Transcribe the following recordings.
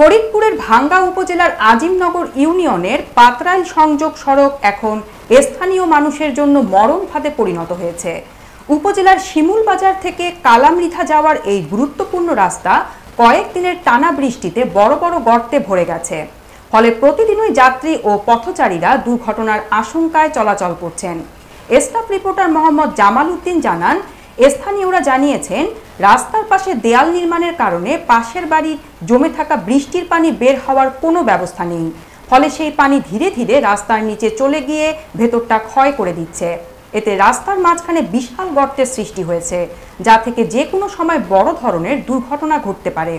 ফরিদপুরের ভাঙ্গা উপজেলার আজিমনগর ইউনিয়নের পাতরাইল সংযোগ সড়ক এখন স্থানীয় মানুষের জন্য মরণ ফাঁদে পরিণত হয়েছে। উপজেলার শিমুল বাজার থেকে কালামৃথা যাওয়ার এই গুরুত্বপূর্ণ রাস্তা কয়েকদিনের টানা বৃষ্টিতে বড় বড় গর্তে ভরে গেছে। ফলে প্রতিদিনই যাত্রী ও পথচারীরা দুর্ঘটনার আশঙ্কায় চলাচল করছেন। স্টাফ রিপোর্টার মোহাম্মদ জামাল উদ্দিন জানান, স্থানীয়রা জানিয়েছেন রাস্তার পাশে দেয়াল নির্মাণের কারণে পাশের বাড়ির জমে থাকা বৃষ্টির পানি বের হওয়ার কোনো ব্যবস্থা নেই। ফলে সেই পানি ধীরে ধীরে রাস্তার নিচে চলে গিয়ে ভেতরটা ক্ষয় করে দিচ্ছে। এতে রাস্তার মাঝখানে বিশাল গর্তের সৃষ্টি হয়েছে, যা থেকে যে কোনো সময় বড় ধরনের দুর্ঘটনা ঘটতে পারে।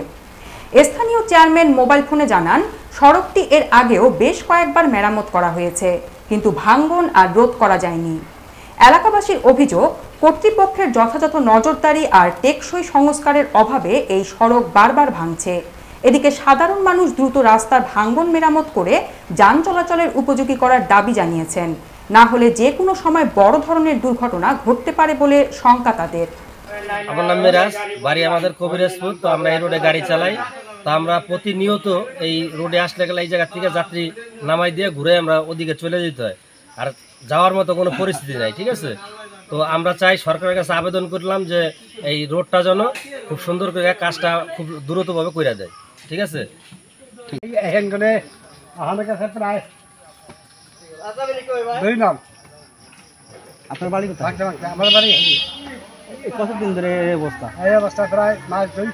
স্থানীয় চেয়ারম্যান মোবাইল ফোনে জানান, সড়কটি এর আগেও বেশ কয়েকবার মেরামত করা হয়েছে, কিন্তু ভাঙন আর রোধ করা যায়নি। এলাকাবাসীর অভিযোগ, কর্তৃপক্ষের যথাযথ নজরদারি আর টেকসই সংস্কারের অভাবে এই সড়ক বারবার ভাঙছে। এদিকে সাধারণ মানুষ দ্রুত রাস্তার ভাঙন মেরামত করে যান চলাচলের উপযোগী করার দাবি জানিয়েছেন, না হলে যে কোনো সময় বড় ধরনের দুর্ঘটনা ঘটতে পারে বলে শঙ্কা তাদের। আমার নাম মিরাজ, বাড়ি আমাদের কবিরাজপুর। তো আমরা এই রোডে গাড়ি চালাই। তো আমরা প্রতিনিয়ত এই রোডে আসলে গেলে এই জায়গা থেকে যাত্রী নামাই দিয়ে ঘুরে আমরা ওদিকে চলে যেতে হয়, আর যাওয়ার মতো কোনো পরিস্থিতি নাই। ঠিক আছে, তো আমরা চাই সরকারের কাছে আবেদন করলাম যে এই রোডটা যেন খুব সুন্দর করে কাজটা খুব দ্রুতভাবে করে দেয়। ঠিক আছে, আপনার বাড়ি কোথায়? আমার বাড়ি কতদিন ধরে এই অবস্থা? এই অবস্থা প্রায় মাস 2